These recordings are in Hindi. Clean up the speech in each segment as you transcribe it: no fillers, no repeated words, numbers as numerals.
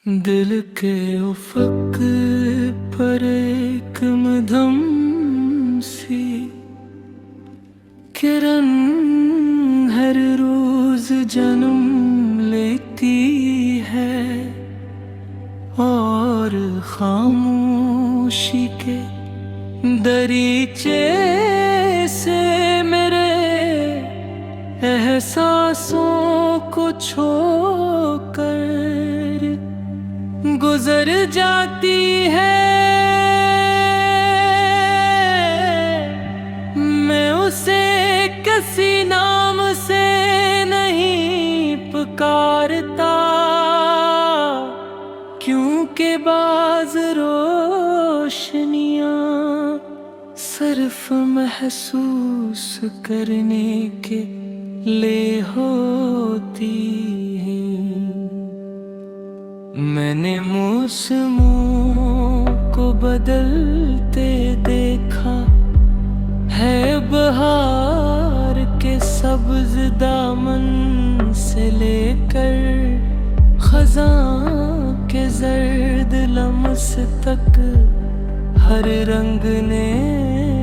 दिल के उफ़क़ पर एक मध्यम सी किरण हर रोज जन्म लेती है और खामोशी के दरीचे से मेरे एहसासों को छोकर गुजर जाती है। मैं उसे किसी नाम से नहीं पुकारता, क्योंकि बाज़ रोशनियाँ सिर्फ महसूस करने के लिए होती हैं। मैंने मौसमों को बदलते देखा है, बहार के सब्ज दामन से लेकर खज़ां के जर्द लम्स तक हर रंग ने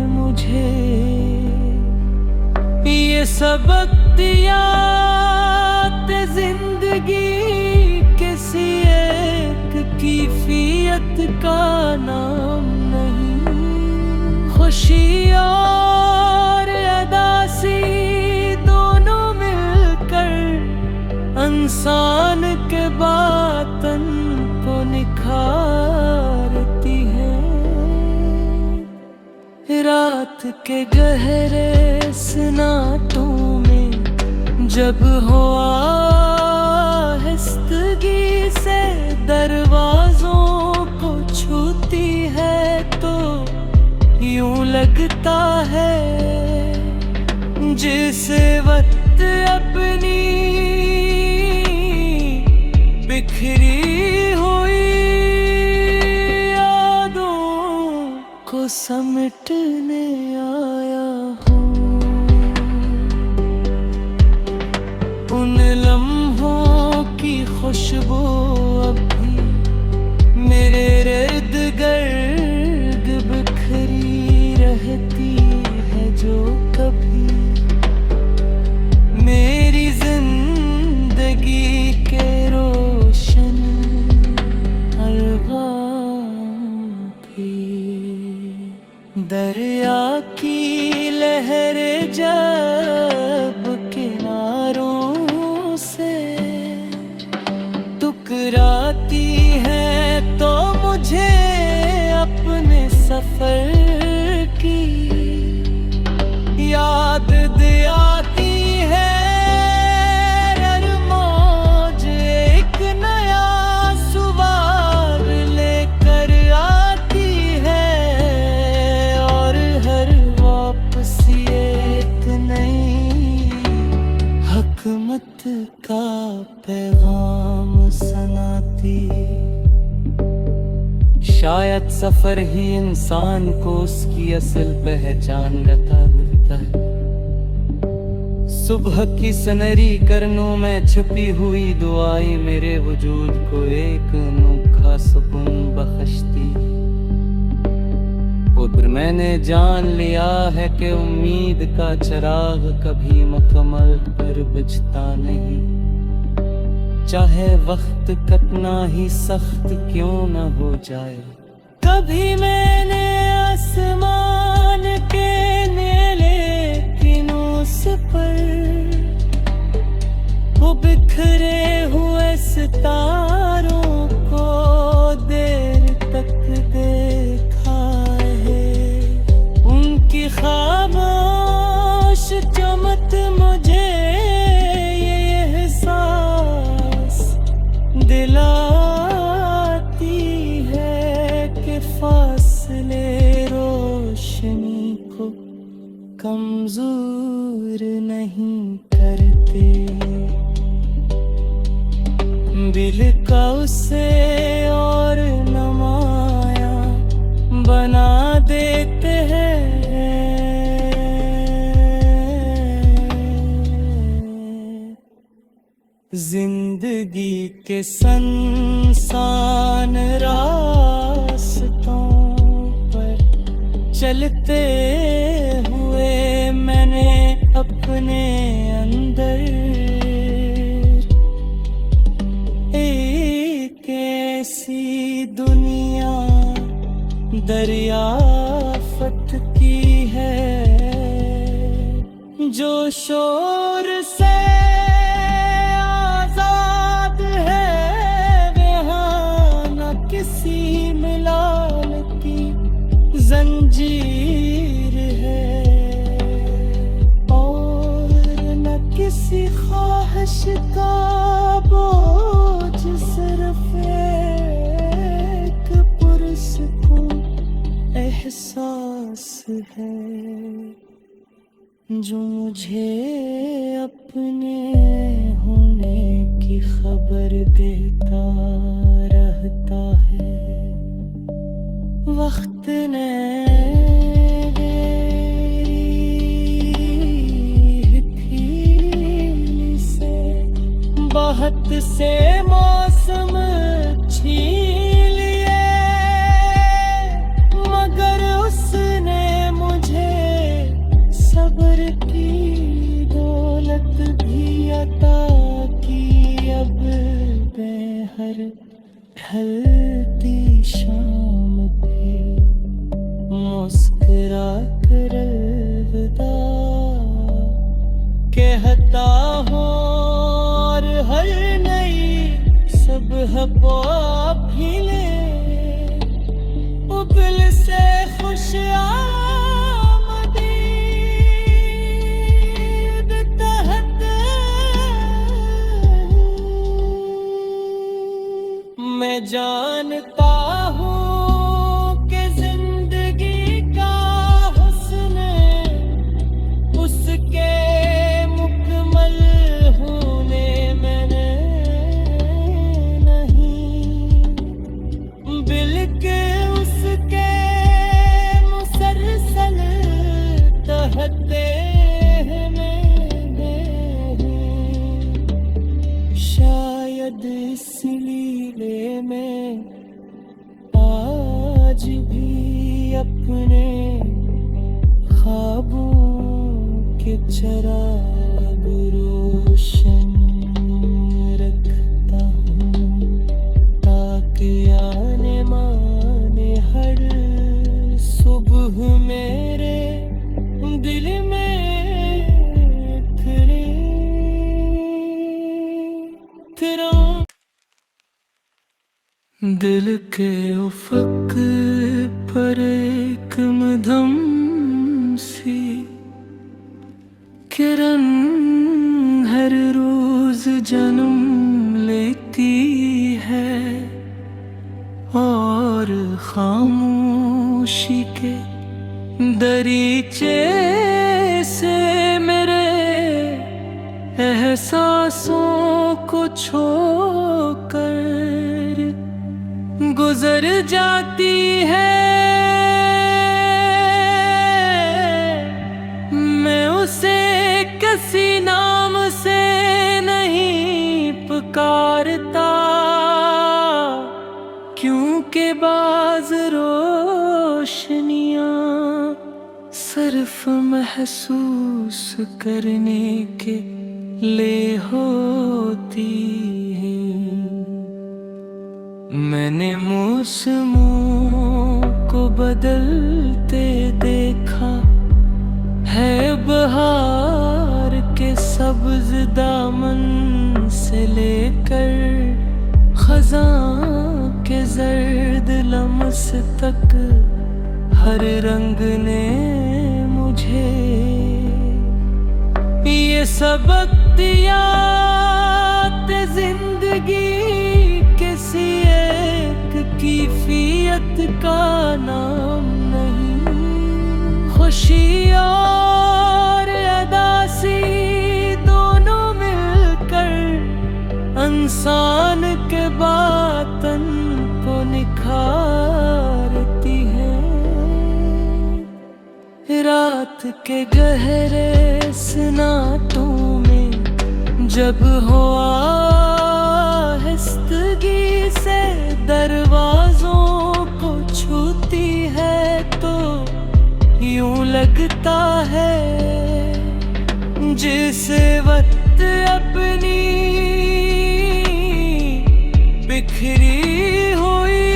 मुझे ये सबक दिया। जिंदगी किसी एक कैफियत का नाम नहीं, खुशी और अदासी दोनों मिलकर इंसान के बातन को निखारती हैं। रात के गहरे सन्नाटों में जब हो आहिस्तगी से दरवाजों को छूती है, तो यूं लगता है जिस वक्त अपनी बिखरी हुई यादों को समेटने आया हूँ। उन लम्हों की खुशबू अब भी मेरे इर्द गिर्द बिखरी रहती है, जो कभी मेरी जिंदगी के रोशन अलगाम थी। दरिया की लहरें जब किनारों से टकराती है, तो मुझे अपने सफर की याद दिलाती है। हर मौज एक नया सुवाल लेकर आती है, और हर वापसी एक नई हकमत का पैगाम सुनाती। शायद सफर ही इंसान को उसकी असल पहचान बता देता है। सुबह की सनहरी करनों में छुपी हुई दुआएं मेरे वजूद को एक अनोखा सुकून बख्शती। और मैंने जान लिया है कि उम्मीद का चिराग कभी मुकम्मल पर बुझता नहीं, चाहे वक्त कटना ही सख्त क्यों न हो जाए। कभी मैंने आसमान के नीले किनोस पर वो बिखरे हुए सितारों को देर तक देखा है। उनकी खामोश चमक मुझे ये एहसास दिलाती है कि फासले रोशनी को कमजोर नहीं करते। दिल का उसे और नमाया बना देते हैं। जिंदगी के संसान रास्तों पर चलते हुए मैंने अपने अंदर एक ऐसी दुनिया दरियाफ्त की है जो शोर से आजाद है, यहाँ न किसी मिलाल की जंजीर है और न किसी ख्वाहिश का बोझ, सिर्फ एक पुरस्कून एहसास है जो मुझे अपने होने की खबर देता रहता है। वक्त ने हथेली से बहुत से मौसम छीन लिए, मगर उसने मुझे सब्र की दौलत भी अता की। अब मैं हर ढलती शाम पे मुस्कुरा कर अलविदा कहता हूँ और हर नई सुबह को भी ले दिल से खुश मैं जानता हूँ कि जिंदगी का हुस्न उसके मुकम्मल होने में नहीं, बल्कि उसके मुसलसल तहते शायद इसलिए मैं आज भी अपने ख्वाबों के चिराग रोशन रखता हूँ, ताकि आने माने हर सुबह मेरे दिल में दिल के उफ़क़ पर एक मध्यम सी किरण हर रोज जन्म लेती है और खामोशी के दरीचे से मेरे एहसासों को छोकर गुजर जाती है। मैं उसे किसी नाम से नहीं पुकारता, क्योंकि बाज़ रोशनियाँ सिर्फ महसूस करने के लिए होती हैं। मैंने मौसमों को बदलते देखा है, बहार के सब्ज दामन से लेकर खज़ां के जर्द लम्स तक हर रंग ने मुझे ये सबक दिया। जिंदगी किसी एक कैफियत का नाम नहीं, खुशी और उदासी दोनों मिलकर इंसान के बातन को निखारती हैं। रात के गहरे सन्नाटों में जब हो दरवाजों को छूती है तो यूं लगता है जिस वक्त अपनी बिखरी हुई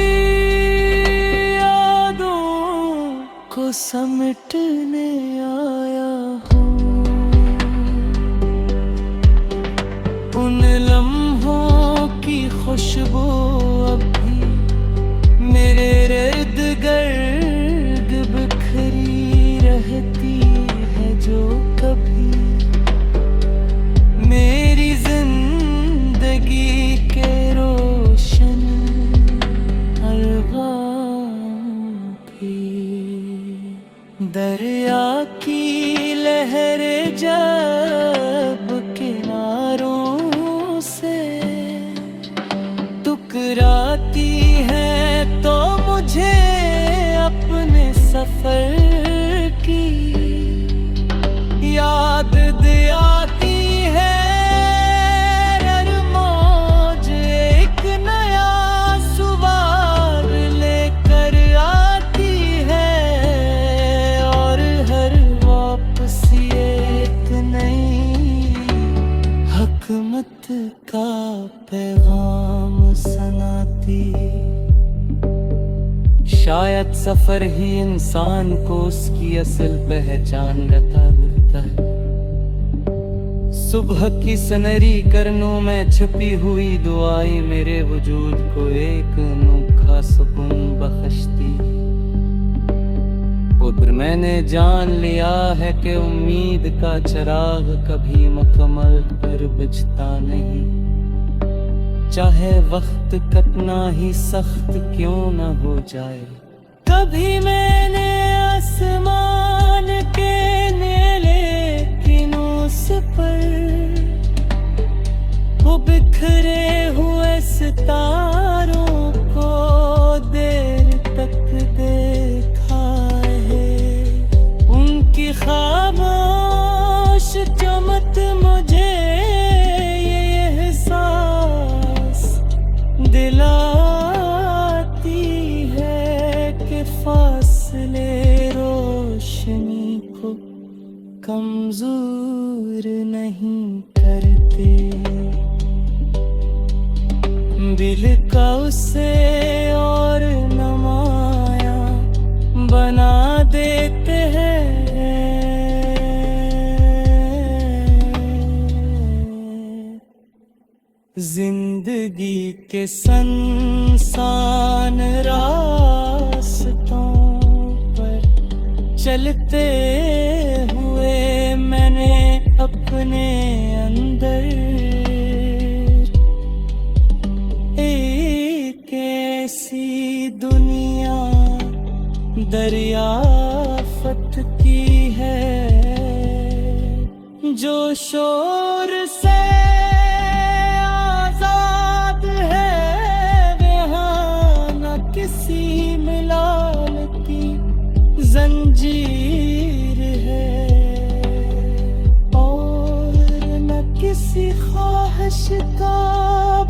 यादों को समेटने आया हूँ। उन लम्हों की खुशबू अब भी मेरे इर्द गिर्द बिखरी रहती है, जो कभी मेरी जिंदगी के रोशन अलगाम थी। दरिया की लहरें जब किनारों से टकराती है तो मुझे अपने सफर की याद दिलाती है। मौज एक नया सुवार लेकर आती है और हर वापसी एक नई हकमत का पैगाम सुनाती। शायद सफर ही इंसान को उसकी असल पहचान बता देता है। सुबह की सनहरी करनों में छुपी हुई दुआएं मेरे वजूद को एक अनोखा सुकून बख्शती। और मैंने जान लिया है कि उम्मीद का चिराग कभी मुकम्मल पर बुझता नहीं, चाहे वक्त कटना ही सख्त क्यों न हो जाए। कभी मैंने आसमान के नीले किनोस पर वो बिखरे हुए सितारों को देर तक देखा है। उनकी खामोश चमक मुझे ये एहसास दिलाती है कि फासले रोशनी को कमजोर नहीं करते। दिल का उसे और नमाया बना देते हैं। जिंदगी के संसान रास्तों पर चलते हुए मैंने अपने अंदर एक ऐसी दुनिया दरियाफ्त की है जो शोर से आजाद है। वहाँ न किसी मिलाल की जंजीर है और न किसी ख्वाहिश का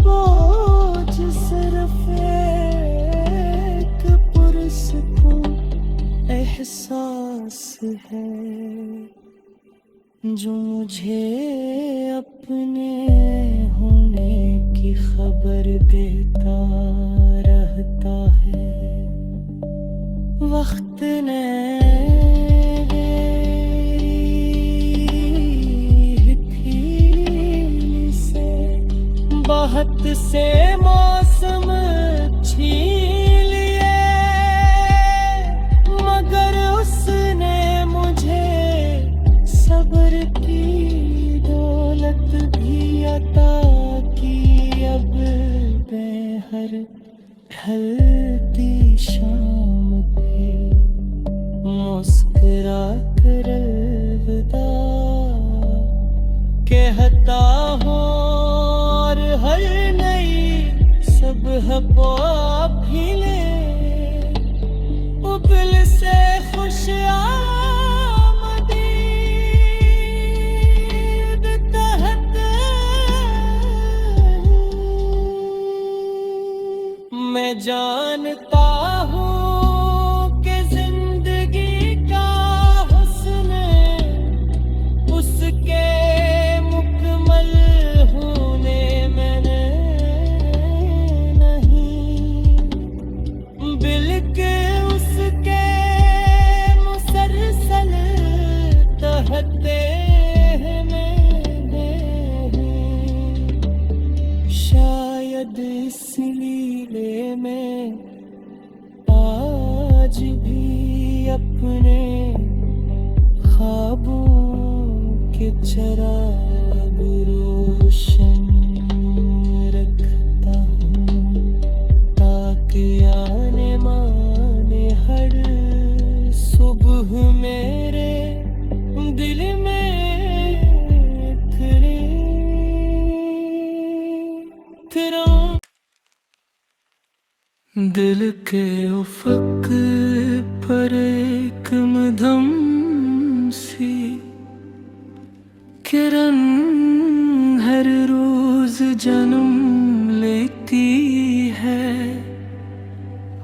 बोझ, सिर्फ एक पुरसकून एहसास है जो मुझे अपने होने की खबर देता रहता है। वक्त ने से बहुत से मौसम छीन लिए, मगर उसने मुझे सब्र की दौलत भी अता की। अब बेहर ढलती शाम पे मुस्कुरा कर अलविदा कहता हूँ और हर नई सुबह को भी ले दिल से खुश मैं जानता हूँ कि जिंदगी का हुस्न उसके मुकम्मल होने में नहीं, बल्कि उसके मुसलसल तहते शायद इसलिए मैं आज भी अपने ख्वाबों के चिराग रोशन रखता हूँ, ताकि आने माने हर सुबह मेरे दिल में दिल के उफ़क़ पर एक मध्यम सी किरण हर रोज जन्म लेती है,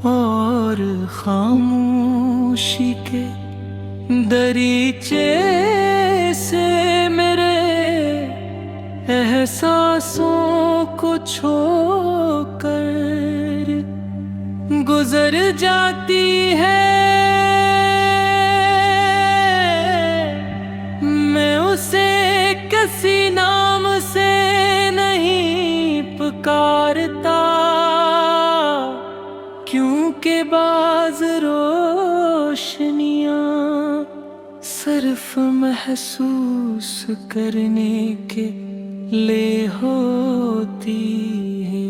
और खामोशी के दरीचे से मेरे एहसासों को छोकर गुजर जाती है। मैं उसे किसी नाम से नहीं पुकारता, क्योंकि बाज़ रोशनियाँ सिर्फ महसूस करने के लिए होती हैं।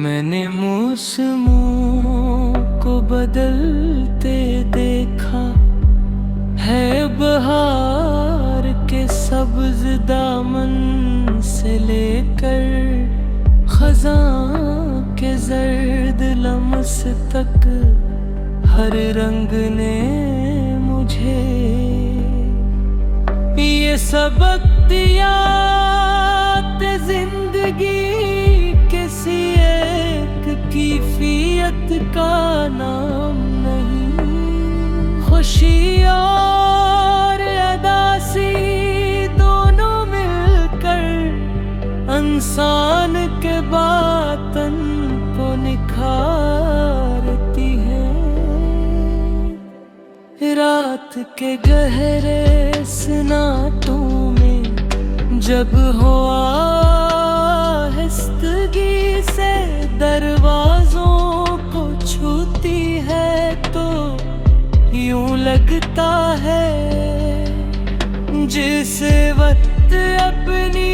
मैंने मौसमों को बदलते देखा है, बहार के सब्ज दामन से लेकर खज़ां के जर्द लम्स तक हर रंग ने मुझे ये सबक दिया। जिंदगी किसी एक कैफियत का नाम नहीं, खुशी और उदासी दोनों मिलकर इंसान के बातन को निखारती हैं। रात के गहरे सन्नाटों में जब हो आहिस्तगी से दरवाजों को छूती है, तो यूं लगता है जिस वक्त अपनी